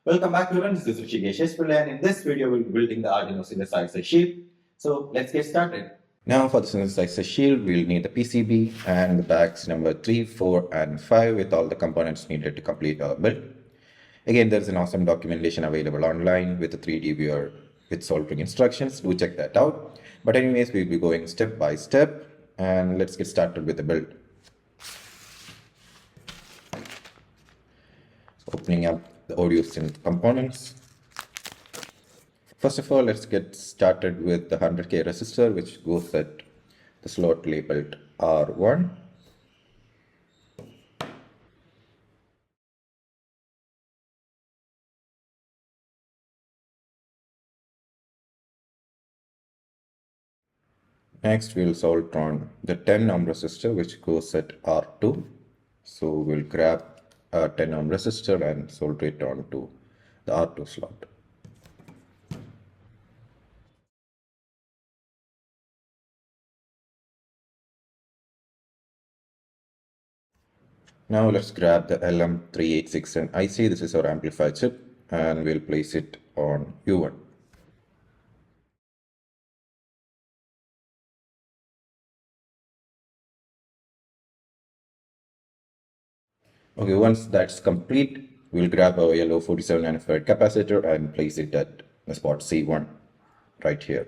Welcome back everyone, this is Rishikesh Yeshpal, and in this video we'll be building the Arduino synthesizer shield. So let's get started. Now for the synthesizer shield, we'll need the PCB and the bags number 3, 4 and 5 with all the components needed to complete our build. Again, there's an awesome documentation available online with the 3D viewer with soldering instructions. Do check that out. But anyways, we'll be going step by step and let's get started with the build. Opening up the audio synth components. First of all, let's get started with the 100K resistor, which goes at the slot labeled R1. Next, we'll solder on the 10 ohm resistor, which goes at R2. So we'll grab a 10 ohm resistor and solder it onto the R2 slot. Now let's grab the LM386N IC. This is our amplifier chip, and we'll place it on U1. Okay, once that's complete, we'll grab our yellow 47 nanofarad capacitor and place it at the spot C1 right here.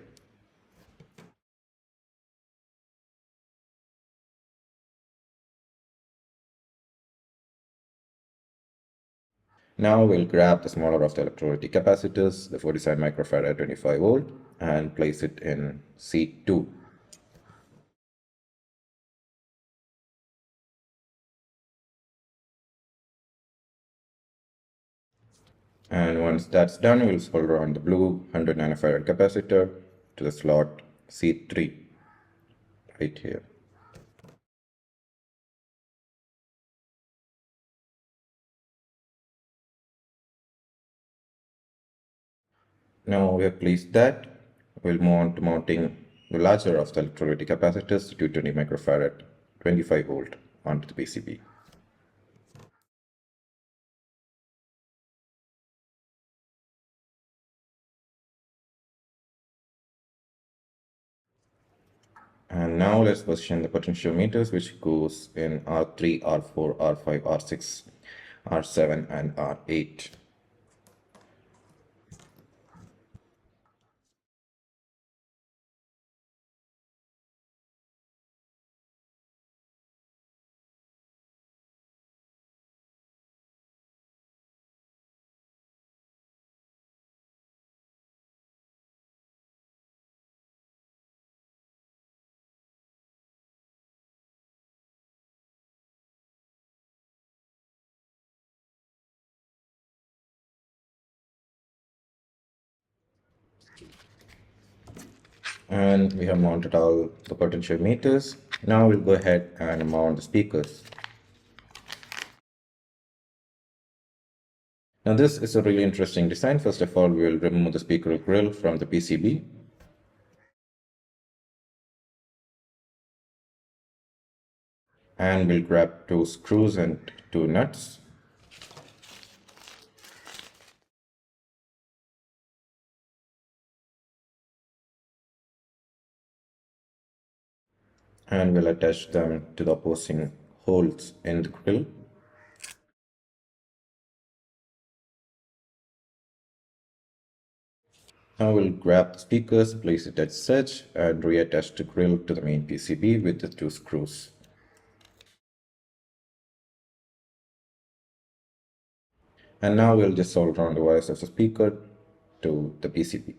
Now we'll grab the smaller of the electrolytic capacitors, the 47 microfarad at 25 volt, and place it in C2. And once that's done, we'll solder on the blue 100 nanofarad capacitor to the slot C3 right here. Now we have placed that, we'll move on to mounting the larger of the electrolytic capacitors, 220 microfarad 25 volt onto the PCB. And now let's position the potentiometers, which goes in R3, R4, R5, R6, R7 and R8. And we have mounted all the potentiometers. Now we'll go ahead and mount the speakers. Now this is a really interesting design. First of all, we will remove the speaker grill from the PCB. And we'll grab 2 screws and 2 nuts. And we'll attach them to the opposing holes in the grill. Now we'll grab the speakers, place it at such, and reattach the grill to the main PCB with the 2 screws. And now we'll just solder on the wires of the speaker to the PCB.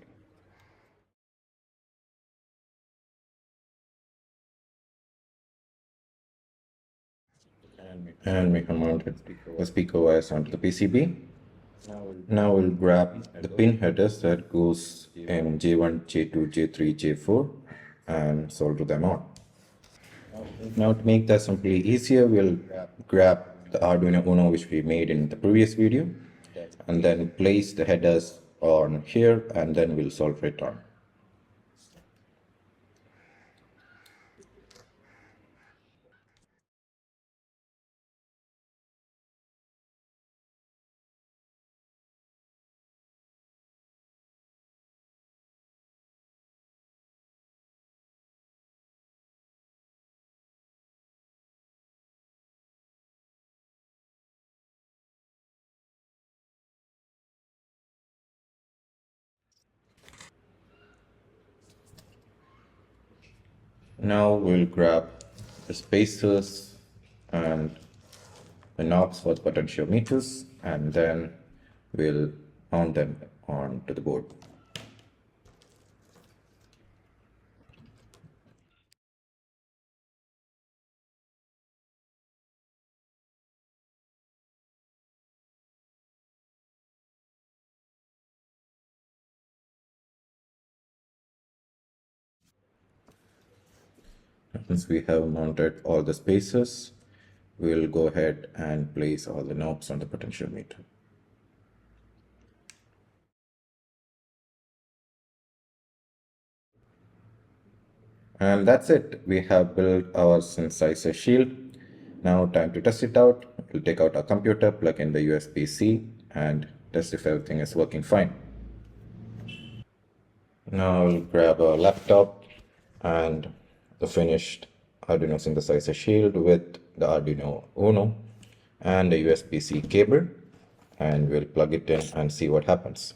And we have mounted the speaker wires onto the PCB. Now we'll grab the pin headers that goes in J1, J2, J3, J4 and solder them on. Now to make that simply easier, we'll grab the Arduino UNO which we made in the previous video and then place the headers on here and then we'll solder it on. Now we'll grab the spacers and the knobs for the potentiometers, and then we'll mount them onto the board. Once we have mounted all the spacers, we'll go ahead and place all the knobs on the potentiometer. And that's it. We have built our synthesizer shield. Now time to test it out. We'll take out our computer, plug in the USB-C, and test if everything is working fine. Now I'll grab a laptop and the finished Arduino synthesizer shield with the Arduino UNO and a USB-C cable, and we'll plug it in and see what happens.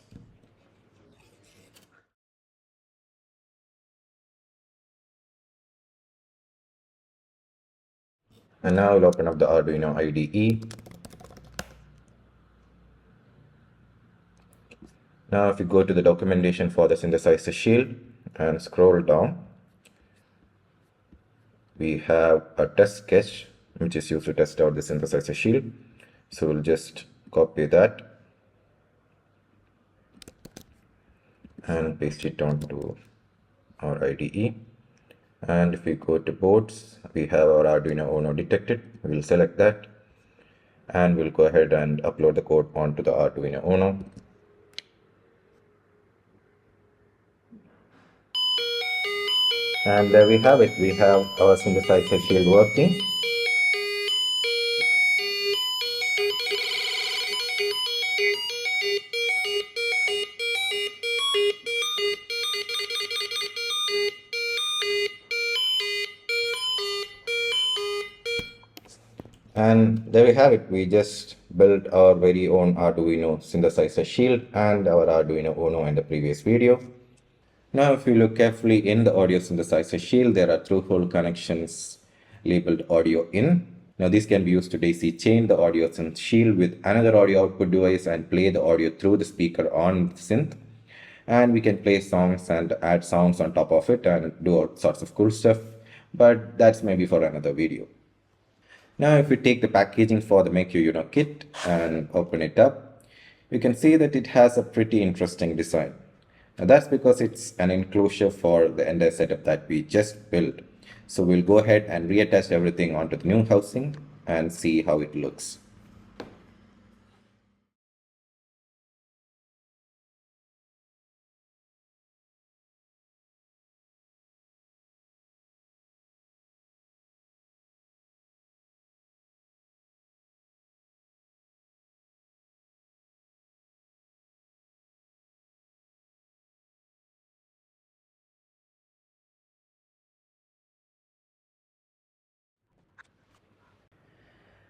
And now we'll open up the Arduino IDE. Now if you go to the documentation for the synthesizer shield and scroll down, we have a test sketch which is used to test out the synthesizer shield. So we'll just copy that and paste it onto our IDE. And if we go to boards, we have our Arduino UNO detected. We'll select that and we'll go ahead and upload the code onto the Arduino UNO. And there we have it. We have our synthesizer shield working. And there we have it. We just built our very own Arduino synthesizer shield and our Arduino UNO in the previous video. Now, if you look carefully in the audio synthesizer shield, there are through-hole connections labeled audio in. Now, these can be used to daisy chain the audio synth shield with another audio output device and play the audio through the speaker on the synth. And we can play songs and add sounds on top of it and do all sorts of cool stuff. But that's maybe for another video. Now, if we take the packaging for the Make Your UNO kit and open it up, you can see that it has a pretty interesting design. Now, that's because it's an enclosure for the entire setup that we just built. So we'll go ahead and reattach everything onto the new housing and see how it looks.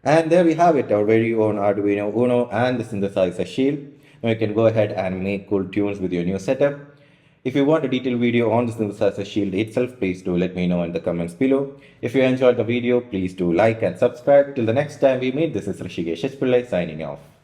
And there we have it, our very own Arduino UNO and the synthesizer shield. Now you can go ahead and make cool tunes with your new setup. If you want a detailed video on the synthesizer shield itself, please do let me know in the comments below. If you enjoyed the video, please do like and subscribe. Till the next time we meet, this is Rishikesh Pillai signing off.